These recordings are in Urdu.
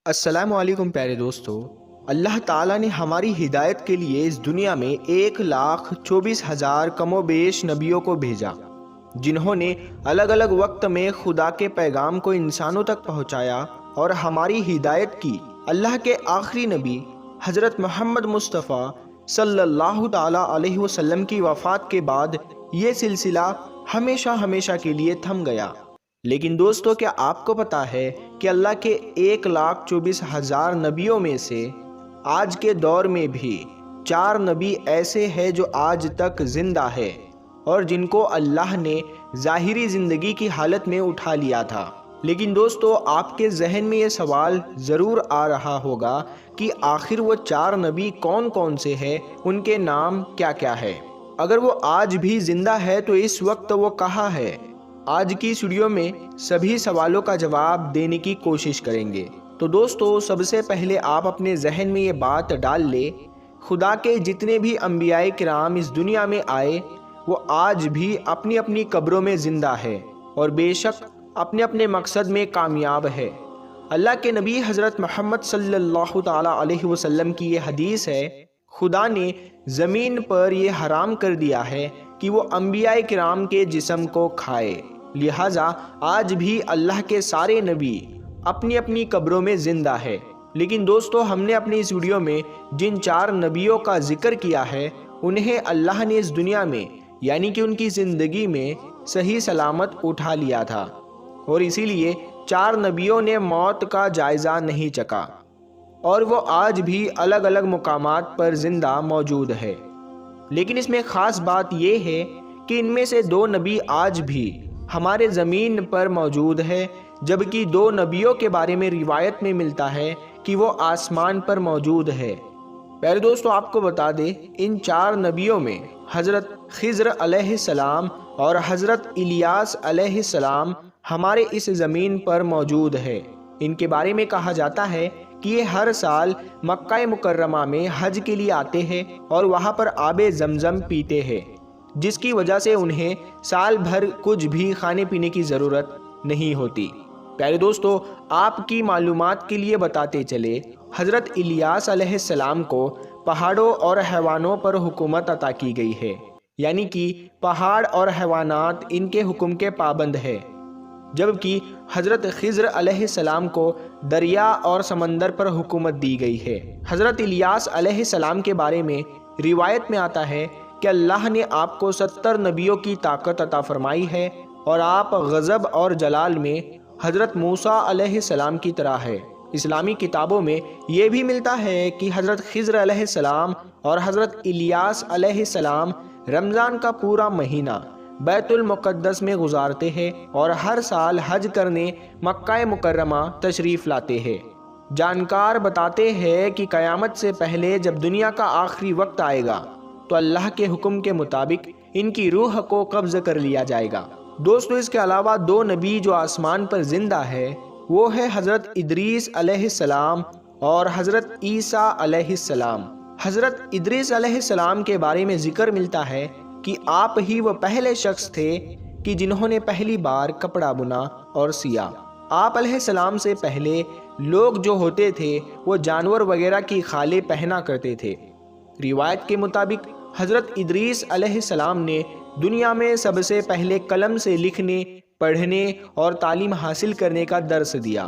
السلام علیکم پیارے دوستو، اللہ تعالیٰ نے ہماری ہدایت کے لیے اس دنیا میں 1,24,000 کم و بیش نبیوں کو بھیجا، جنہوں نے الگ الگ وقت میں خدا کے پیغام کو انسانوں تک پہنچایا اور ہماری ہدایت کی۔ اللہ کے آخری نبی حضرت محمد مصطفیٰ صلی اللہ تعالیٰ علیہ وسلم کی وفات کے بعد یہ سلسلہ ہمیشہ ہمیشہ کے لیے تھم گیا۔ لیکن دوستو، کیا آپ کو پتا ہے کہ اللہ کے 1,24,000 نبیوں میں سے آج کے دور میں بھی 4 نبی ایسے ہیں جو آج تک زندہ ہے اور جن کو اللہ نے ظاہری زندگی کی حالت میں اٹھا لیا تھا۔ لیکن دوستو، آپ کے ذہن میں یہ سوال ضرور آ رہا ہوگا کہ آخر وہ 4 نبی کون کون سے ہیں، ان کے نام کیا کیا ہے؟ اگر وہ آج بھی زندہ ہے تو اس وقت وہ کہاں ہے؟ آج کی اس ویڈیو میں سبھی سوالوں کا جواب دینے کی کوشش کریں گے۔ تو دوستو، سب سے پہلے آپ اپنے ذہن میں یہ بات ڈال لیں، خدا کے جتنے بھی انبیاء کرام اس دنیا میں آئے وہ آج بھی اپنی اپنی قبروں میں زندہ ہے اور بے شک اپنے اپنے مقصد میں کامیاب ہے۔ اللہ کے نبی حضرت محمد صلی اللہ تعالیٰ علیہ وسلم کی یہ حدیث ہے، خدا نے زمین پر یہ حرام کر دیا ہے کہ وہ انبیاء کرام کے جسم کو کھائے، لہٰذا آج بھی اللہ کے سارے نبی اپنی اپنی قبروں میں زندہ ہے۔ لیکن دوستو، ہم نے اپنی اس ویڈیو میں جن 4 نبیوں کا ذکر کیا ہے، انہیں اللہ نے اس دنیا میں یعنی کہ ان کی زندگی میں صحیح سلامت اٹھا لیا تھا، اور اسی لیے 4 نبیوں نے موت کا جائزہ نہیں چکا اور وہ آج بھی الگ الگ مقامات پر زندہ موجود ہے۔ لیکن اس میں خاص بات یہ ہے کہ ان میں سے 2 نبی آج بھی ہمارے زمین پر موجود ہے، جبکہ 2 نبیوں کے بارے میں روایت میں ملتا ہے کہ وہ آسمان پر موجود ہے۔ پیارے دوستو، آپ کو بتا دیں، ان 4 نبیوں میں حضرت خضر علیہ السلام اور حضرت الیاس علیہ السلام ہمارے اس زمین پر موجود ہے۔ ان کے بارے میں کہا جاتا ہے کہ یہ ہر سال مکہ مکرمہ میں حج کے لیے آتے ہیں اور وہاں پر آب زمزم پیتے ہیں، جس کی وجہ سے انہیں سال بھر کچھ بھی کھانے پینے کی ضرورت نہیں ہوتی۔ پیارے دوستو، آپ کی معلومات کے لیے بتاتے چلے، حضرت الیاس علیہ السلام کو پہاڑوں اور حیوانوں پر حکومت عطا کی گئی ہے، یعنی کہ پہاڑ اور حیوانات ان کے حکم کے پابند ہے، جبکہ حضرت خضر علیہ السلام کو دریا اور سمندر پر حکومت دی گئی ہے۔ حضرت الیاس علیہ السلام کے بارے میں روایت میں آتا ہے کہ اللہ نے آپ کو 70 نبیوں کی طاقت عطا فرمائی ہے اور آپ غضب اور جلال میں حضرت موسیٰ علیہ السلام کی طرح ہے۔ اسلامی کتابوں میں یہ بھی ملتا ہے کہ حضرت خضر علیہ السلام اور حضرت الیاس علیہ السلام رمضان کا پورا مہینہ بیت المقدس میں گزارتے ہیں اور ہر سال حج کرنے مکہ مکرمہ تشریف لاتے ہیں۔ جانکار بتاتے ہیں کہ قیامت سے پہلے جب دنیا کا آخری وقت آئے گا تو اللہ کے حکم کے مطابق ان کی روح کو قبض کر لیا جائے گا۔ دوستو، اس کے علاوہ 2 نبی جو آسمان پر زندہ ہے وہ ہے حضرت ادریس علیہ السلام اور حضرت عیسیٰ علیہ السلام۔ حضرت ادریس علیہ السلام کے بارے میں ذکر ملتا ہے کہ آپ ہی وہ پہلے شخص تھے کہ جنہوں نے پہلی بار کپڑا بنا اور سیا۔ آپ علیہ السلام سے پہلے لوگ جو ہوتے تھے وہ جانور وغیرہ کی خالیں پہنا کرتے تھے۔ روایت کے مطابق حضرت ادریس علیہ السلام نے دنیا میں سب سے پہلے قلم سے لکھنے، پڑھنے اور تعلیم حاصل کرنے کا درس دیا،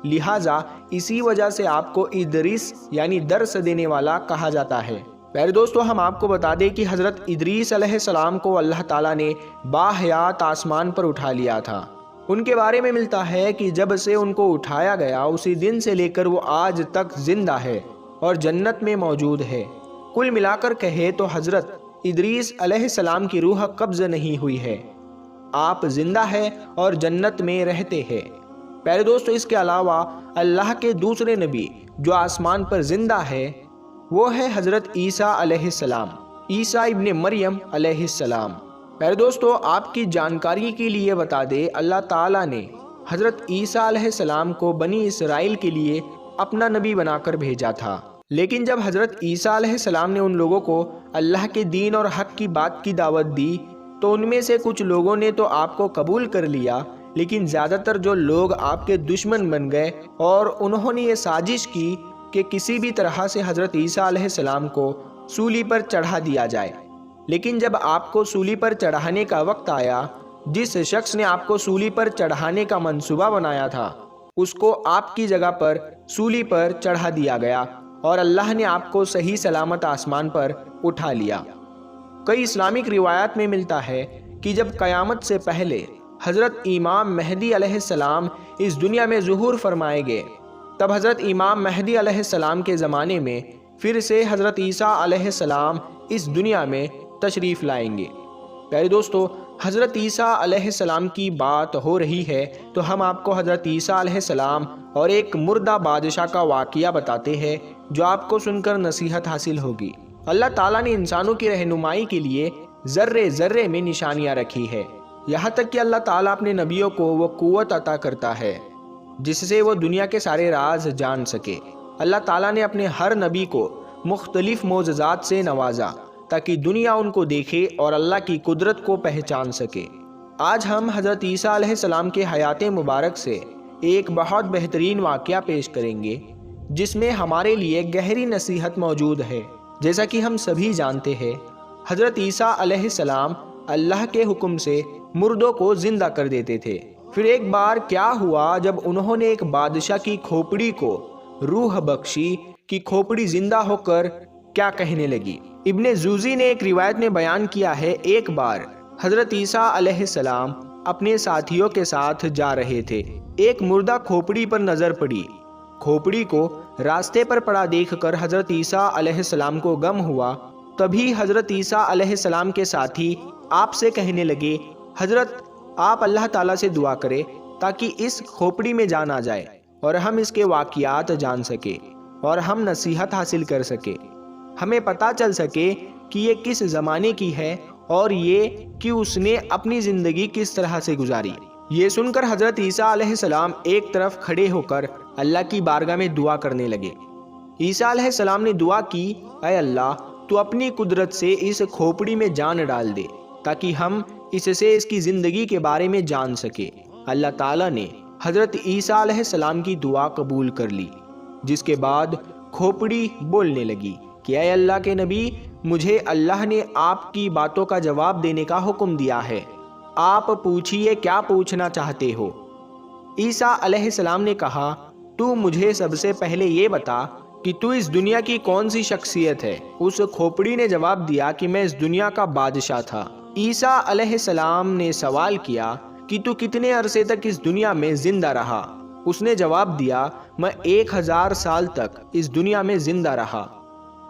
لہٰذا اسی وجہ سے آپ کو ادریس یعنی درس دینے والا کہا جاتا ہے۔ پیارے دوستو، ہم آپ کو بتا دیں کہ حضرت ادریس علیہ السلام کو اللہ تعالیٰ نے باحیات آسمان پر اٹھا لیا تھا۔ ان کے بارے میں ملتا ہے کہ جب سے ان کو اٹھایا گیا اسی دن سے لے کر وہ آج تک زندہ ہے اور جنت میں موجود ہے۔ کل ملا کر کہے تو حضرت ادریس علیہ السلام کی روح قبض نہیں ہوئی ہے، آپ زندہ ہے اور جنت میں رہتے ہیں۔ پیارے دوستو، اس کے علاوہ اللہ کے دوسرے نبی جو آسمان پر زندہ ہے وہ ہے حضرت عیسیٰ علیہ السلام، عیسیٰ ابن مریم علیہ السلام۔ پیارے دوستو، آپ کی جانکاری کے لیے بتا دے، اللہ تعالیٰ نے حضرت عیسیٰ علیہ السلام کو بنی اسرائیل کے لیے اپنا نبی بنا کر بھیجا تھا، لیکن جب حضرت عیسیٰ علیہ السلام نے ان لوگوں کو اللہ کے دین اور حق کی بات کی دعوت دی تو ان میں سے کچھ لوگوں نے تو آپ کو قبول کر لیا، لیکن زیادہ تر جو لوگ آپ کے دشمن بن گئے اور انہوں نے یہ سازش کی کہ کسی بھی طرح سے حضرت عیسیٰ علیہ السلام کو سولی پر چڑھا دیا جائے۔ لیکن جب آپ کو سولی پر چڑھانے کا وقت آیا، جس شخص نے آپ کو سولی پر چڑھانے کا منصوبہ بنایا تھا اس کو آپ کی جگہ پر سولی پر چڑھا دیا گیا اور اللہ نے آپ کو صحیح سلامت آسمان پر اٹھا لیا۔ کئی اسلامک روایات میں ملتا ہے کہ جب قیامت سے پہلے حضرت امام مہدی علیہ السلام اس دنیا میں ظہور فرمائے گئے، تب حضرت امام مہدی علیہ السلام کے زمانے میں پھر سے حضرت عیسیٰ علیہ السلام اس دنیا میں تشریف لائیں گے۔ پیارے دوستو، حضرت عیسیٰ علیہ السلام کی بات ہو رہی ہے تو ہم آپ کو حضرت عیسیٰ علیہ السلام اور ایک مردہ بادشاہ کا واقعہ بتاتے ہیں جو آپ کو سن کر نصیحت حاصل ہوگی۔ اللہ تعالیٰ نے انسانوں کی رہنمائی کے لیے ذرے ذرے میں نشانیاں رکھی ہے، یہاں تک کہ اللہ تعالیٰ اپنے نبیوں کو وہ قوت عطا کرتا ہے جس سے وہ دنیا کے سارے راز جان سکے۔ اللہ تعالیٰ نے اپنے ہر نبی کو مختلف معجزات سے نوازا تاکہ دنیا ان کو دیکھے اور اللہ کی قدرت کو پہچان سکے۔ آج ہم حضرت عیسیٰ علیہ السلام کے حیات مبارک سے ایک بہت بہترین واقعہ پیش کریں گے جس میں ہمارے لیے گہری نصیحت موجود ہے۔ جیسا کہ ہم سبھی جانتے ہیں، حضرت عیسیٰ علیہ السلام اللہ کے حکم سے مردوں کو زندہ کر دیتے تھے۔ پھر ایک بار کیا ہوا جب انہوں نے ایک بادشاہ کی کھوپڑی کو روح بخشی کہ کھوپڑی زندہ ہو کر کیا کہنے لگی۔ ابن جوزی نے ایک روایت میں بیان کیا ہے، ایک بار حضرت عیسیٰ علیہ السلام اپنے ساتھیوں کے ساتھ جا رہے تھے، ایک مردہ کھوپڑی پر نظر پڑی۔ کھوپڑی کو راستے پر پڑا دیکھ کر حضرت عیسیٰ علیہ السلام کو غم ہوا۔ تبھی حضرت عیسیٰ علیہ السلام کے ساتھی آپ سے کہنے لگے، حضرت آپ اللہ تعالیٰ سے دعا کرے تاکہ اس کھوپڑی میں جان آ جائے اور ہم اس کے واقعات جان سکے اور ہم نصیحت حاصل کر سکے، ہمیں پتہ چل سکے کہ یہ کس زمانے کی ہے اور یہ کہ اس نے اپنی زندگی کس طرح سے گزاری۔ یہ سن کر حضرت عیسیٰ علیہ السلام ایک طرف کھڑے ہو کر اللہ کی بارگاہ میں دعا کرنے لگے۔ عیسیٰ علیہ السلام نے دعا کی، اے اللہ تو اپنی قدرت سے اس کھوپڑی میں جان ڈال دے تاکہ ہم اس سے اس کی زندگی کے بارے میں جان سکے۔ اللہ تعالیٰ نے حضرت عیسیٰ علیہ السلام کی دعا قبول کر لی، جس کے بعد کھوپڑی بولنے لگی کہ اے اللہ کے نبی، مجھے اللہ نے آپ کی باتوں کا جواب دینے کا حکم دیا ہے، آپ پوچھئے کیا پوچھنا چاہتے ہو۔ عیسیٰ علیہ السلام نے کہا، تو مجھے سب سے پہلے یہ بتا کہ تو اس دنیا کی کون سی شخصیت ہے۔ اس کھوپڑی نے جواب دیا کہ میں اس دنیا کا بادشاہ تھا۔ عیسیٰ علیہ السلام نے سوال کیا کہ تو کتنے عرصے تک اس دنیا میں زندہ رہا؟ اس نے جواب دیا، میں 1000 سال تک اس دنیا میں زندہ رہا،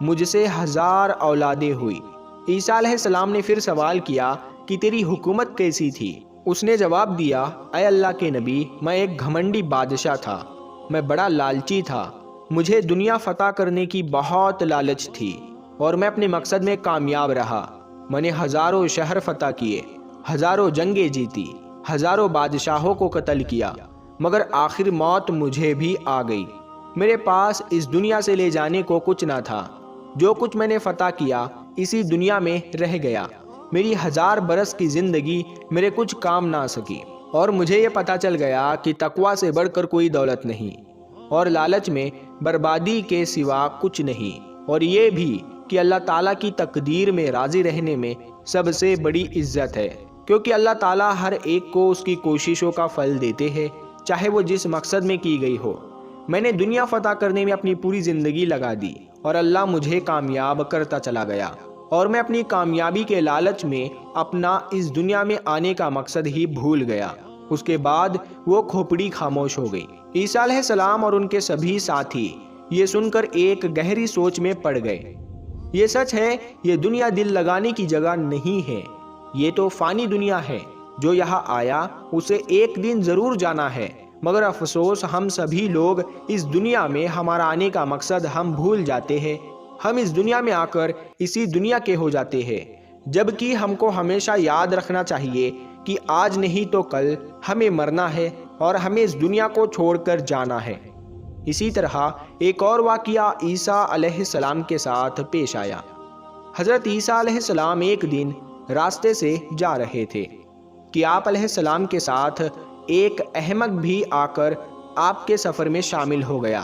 مجھ سے 1000 اولادیں ہوئی۔ عیسیٰ علیہ السلام نے پھر سوال کیا کہ تیری حکومت کیسی تھی؟ اس نے جواب دیا، اے اللہ کے نبی، میں ایک گھمنڈی بادشاہ تھا، میں بڑا لالچی تھا، مجھے دنیا فتح کرنے کی بہت لالچ تھی اور میں اپنے مقصد میں کامیاب رہا۔ میں نے ہزاروں شہر فتح کیے، ہزاروں جنگیں جیتی، ہزاروں بادشاہوں کو قتل کیا، مگر آخر موت مجھے بھی آ گئی۔ میرے پاس اس دنیا سے لے جانے کو کچھ نہ تھا، جو کچھ میں نے فتح کیا اسی دنیا میں رہ گیا۔ میری 1000 برس کی زندگی میرے کچھ کام نہ سکی، اور مجھے یہ پتہ چل گیا کہ تقویٰ سے بڑھ کر کوئی دولت نہیں، اور لالچ میں بربادی کے سوا کچھ نہیں، اور یہ بھی کہ اللہ تعالیٰ کی تقدیر میں راضی رہنے میں سب سے بڑی عزت ہے، کیونکہ اللہ تعالیٰ ہر ایک کو اس کی کوششوں کا پھل دیتے ہیں، چاہے وہ جس مقصد میں کی گئی ہو۔ میں نے دنیا فتح کرنے میں اپنی پوری زندگی لگا دی اور اللہ مجھے کامیاب کرتا چلا گیا، اور میں اپنی کامیابی کے لالچ میں اپنا اس دنیا میں آنے کا مقصد ہی بھول گیا۔ اس کے بعد وہ کھوپڑی خاموش ہو گئی۔ عیسیٰ علیہ السلام اور ان کے سبھی ساتھی یہ سن کر ایک گہری سوچ میں پڑ گئے۔ یہ سچ ہے، یہ دنیا دل لگانے کی جگہ نہیں ہے، یہ تو فانی دنیا ہے، جو یہاں آیا اسے ایک دن ضرور جانا ہے، مگر افسوس ہم سبھی لوگ اس دنیا میں ہمارا آنے کا مقصد ہم بھول جاتے ہیں۔ ہم اس دنیا میں آ کر اسی دنیا کے ہو جاتے ہیں، جبکہ ہم کو ہمیشہ یاد رکھنا چاہیے کہ آج نہیں تو کل ہمیں مرنا ہے اور ہمیں اس دنیا کو چھوڑ کر جانا ہے۔ اسی طرح ایک اور واقعہ عیسیٰ علیہ السلام کے ساتھ پیش آیا۔ حضرت عیسیٰ علیہ السلام ایک دن راستے سے جا رہے تھے کہ آپ علیہ السلام کے ساتھ ایک احمق بھی آ کر آپ کے سفر میں شامل ہو گیا۔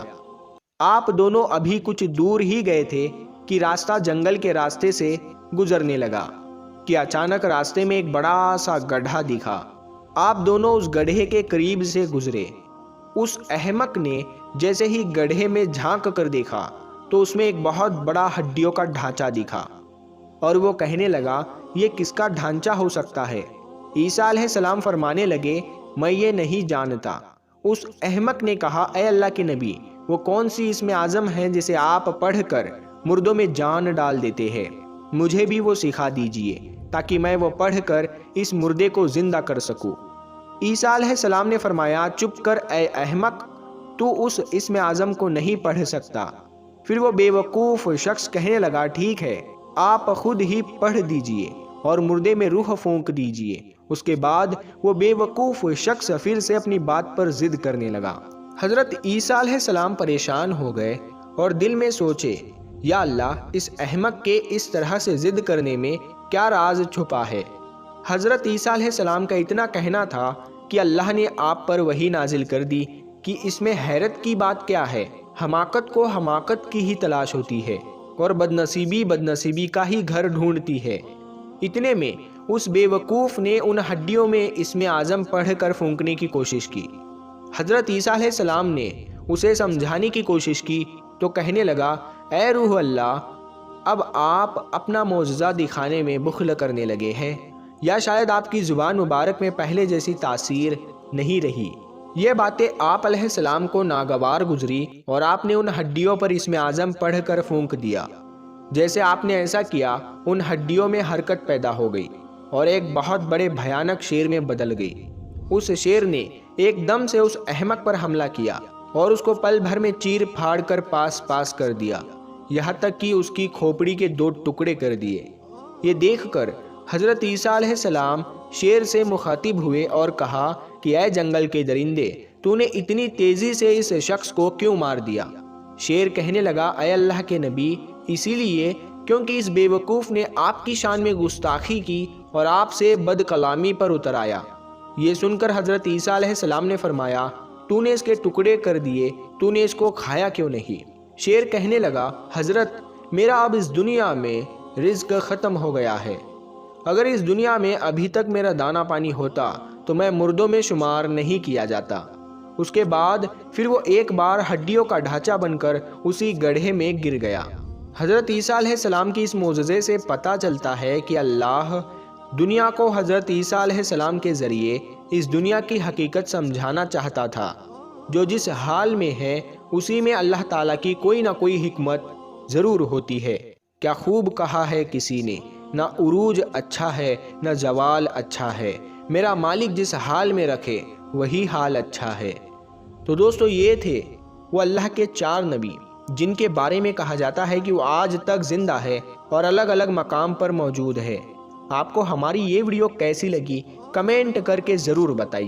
آپ دونوں ابھی کچھ دور ہی گئے تھے کہ راستہ جنگل کے راستے سے گزرنے لگا کہ اچانک راستے میں ایک بڑا سا گڑھا دکھا۔ آپ دونوں اس گڑھے کے قریب سے گزرے۔ اس احمق نے جیسے ہی گڑھے میں جھانک کر دیکھا تو اس میں ایک بہت بڑا ہڈیوں کا ڈھانچہ دکھا، اور وہ کہنے لگا یہ کس کا ڈھانچہ ہو سکتا ہے؟ عیسیٰ علیہ السلام فرمانے لگے میں یہ نہیں جانتا۔ اس احمق نے کہا اے اللہ کے نبی، وہ کون سی اسم اعظم ہے جسے آپ پڑھ کر مردوں میں جان ڈال دیتے ہیں؟ مجھے بھی وہ سکھا دیجئے تاکہ میں وہ پڑھ کر اس مردے کو زندہ کر سکوں۔ عیسیٰ علیہ السلام نے فرمایا چپ کر اے احمق، تو اس اسم اعظم کو نہیں پڑھ سکتا۔ پھر وہ بے وقوف شخص کہنے لگا ٹھیک ہے، آپ خود ہی پڑھ دیجئے اور مردے میں روح پھونک دیجئے۔ اس کے بعد وہ بے وقوف شخص پھر سے اپنی بات پر ضد کرنے لگا۔ حضرت عیسیٰ علیہ السلام پریشان ہو گئے اور دل میں سوچے یا اللہ، اس احمق کے اس طرح سے ضد کرنے میں کیا راز چھپا ہے؟ حضرت عیسیٰ علیہ السلام کا اتنا کہنا تھا کہ اللہ نے آپ پر وحی نازل کر دی کہ اس میں حیرت کی بات کیا ہے؟ حماقت کو حماقت کی ہی تلاش ہوتی ہے اور بدنصیبی بدنصیبی کا ہی گھر ڈھونڈتی ہے۔ اتنے میں اس بے وقوف نے ان ہڈیوں میں اسم اعظم پڑھ کر پھونکنے کی کوشش کی۔ حضرت عیسیٰ علیہ السلام نے اسے سمجھانے کی کوشش کی تو کہنے لگا اے روح اللہ، اب آپ اپنا معجزہ دکھانے میں بخل کرنے لگے ہیں، یا شاید آپ کی زبان مبارک میں پہلے جیسی تاثیر نہیں رہی۔ یہ باتیں آپ علیہ السلام کو ناگوار گزری اور آپ نے ان ہڈیوں پر اسم اعظم پڑھ کر پھونک دیا۔ جیسے آپ نے ایسا کیا، ان ہڈیوں میں حرکت پیدا ہو گئی اور ایک بہت بڑے بھیانک شیر میں بدل گئی۔ اس شیر نے ایک دم سے اس احمق پر حملہ کیا اور اس کو پل بھر میں چیر پھاڑ کر پاس پاس کر دیا، یہاں تک کہ اس کی کھوپڑی کے 2 ٹکڑے کر دیے۔ یہ دیکھ کر حضرت عیسیٰ علیہ السلام شیر سے مخاطب ہوئے اور کہا کہ اے جنگل کے درندے، تو نے اتنی تیزی سے اس شخص کو کیوں مار دیا؟ شیر کہنے لگا اے اللہ کے نبی، اسی لیے کیونکہ اس بے وقوف نے آپ کی شان میں گستاخی کی اور آپ سے بد کلامی پر اتر آیا۔ یہ سن کر حضرت عیسیٰ علیہ السلام نے فرمایا تو نے اس کے ٹکڑے کر دیے، تو نے اس کو کھایا کیوں نہیں؟ شیر کہنے لگا حضرت، میرا اب اس دنیا میں رزق ختم ہو گیا ہے۔ اگر اس دنیا میں ابھی تک میرا دانہ پانی ہوتا تو میں مردوں میں شمار نہیں کیا جاتا۔ اس کے بعد پھر وہ ایک بار ہڈیوں کا ڈھانچہ بن کر اسی گڑھے میں گر گیا۔ حضرت عیسیٰ علیہ السلام کی اس معجزے سے پتہ چلتا ہے کہ اللہ دنیا کو حضرت عیسیٰ علیہ السلام کے ذریعے اس دنیا کی حقیقت سمجھانا چاہتا تھا۔ جو جس حال میں ہے اسی میں اللہ تعالیٰ کی کوئی نہ کوئی حکمت ضرور ہوتی ہے۔ کیا خوب کہا ہے کسی نے، نہ عروج اچھا ہے نہ زوال اچھا ہے، میرا مالک جس حال میں رکھے وہی حال اچھا ہے۔ تو دوستو، یہ تھے وہ اللہ کے 4 نبی جن کے بارے میں کہا جاتا ہے کہ وہ آج تک زندہ ہے اور الگ الگ مقام پر موجود ہے۔ آپ کو ہماری یہ ویڈیو کیسی لگی کمنٹ کر کے ضرور بتائیے۔